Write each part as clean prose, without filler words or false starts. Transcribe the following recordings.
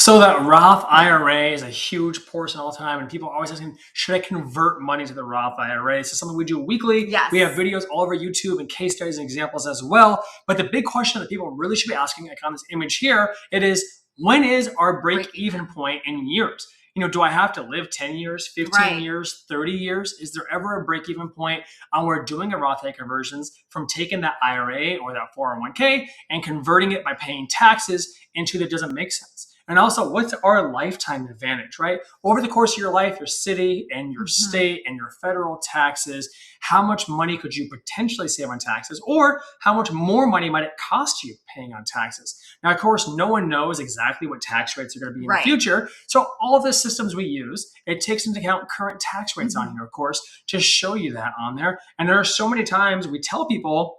So that Roth IRA is a huge portion all the time, and people are always asking, should I convert money to the Roth IRA? It's something we do weekly. Yes. We have videos all over YouTube and case studies and examples as well. But the big question that people really should be asking, like on this image here, it is, when is our break-even point in years? Do I have to live 10 years, 15 years, 30 years? Is there ever a break-even point on where doing a Roth IRA conversions from taking that IRA or that 401k and converting it by paying taxes into that doesn't make sense? And also, what's our lifetime advantage, right? Over the course of your life, your city and your state and your federal taxes, how much money could you potentially save on taxes, or how much more money might it cost you paying on taxes? Now, of course, no one knows exactly what tax rates are going to be in the future. So all the systems we use, it takes into account current tax rates on here, of course, to show you that on there. And there are so many times we tell people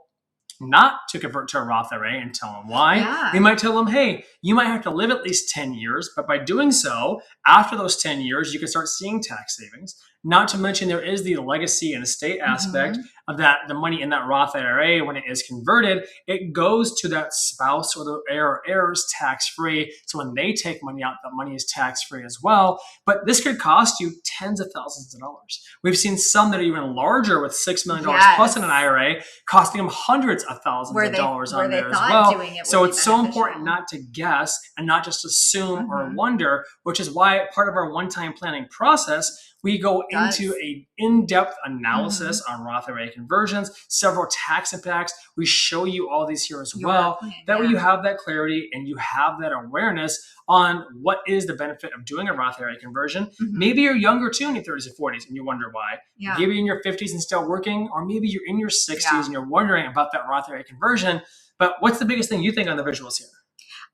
not to convert to a Roth IRA and tell them why. We might tell them, hey, you might have to live at least 10 years, but by doing so, after those 10 years, you can start seeing tax savings. Not to mention there is the legacy and estate aspect of that, the money in that Roth IRA, when it is converted, it goes to that spouse or the heir or heirs tax-free. So when they take money out, that money is tax-free as well. But this could cost you tens of thousands of dollars. We've seen some that are even larger with $6 million plus in an IRA, costing them hundreds of thousands of dollars on there as well. So it's so important not to guess and not just assume or wonder, which is why part of our one-time planning process, we go into an in-depth analysis on Roth IRA conversions, several tax impacts. We show you all these here as well. That way you have that clarity and you have that awareness on what is the benefit of doing a Roth IRA conversion. Maybe you're younger too in your 30s and 40s and you wonder why. Maybe you're in your 50s and still working, or maybe you're in your 60s and you're wondering about that Roth IRA conversion. But what's the biggest thing you think on the visuals here?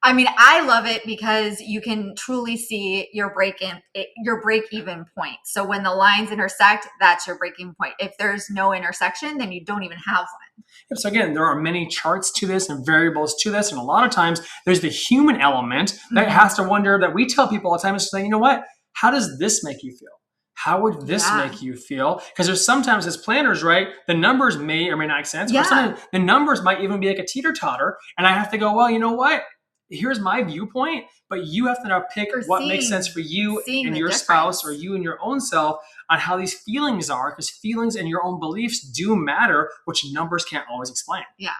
I mean, I love it because you can truly see your break-even point. So when the lines intersect, that's your break-even point. If there's no intersection, then you don't even have one. So again, there are many charts to this and variables to this. And a lot of times there's the human element that has to wonder, that we tell people all the time, is saying, you know what, how does this make you feel? How would this make you feel? Because there's sometimes as planners, right, the numbers may or may not make sense. Or sometimes the numbers might even be like a teeter-totter. And I have to go, well, you know what? Here's my viewpoint, but you have to now pick what makes sense for you and your spouse, or you and your own self, on how these feelings are, because feelings and your own beliefs do matter, which numbers can't always explain. Yeah.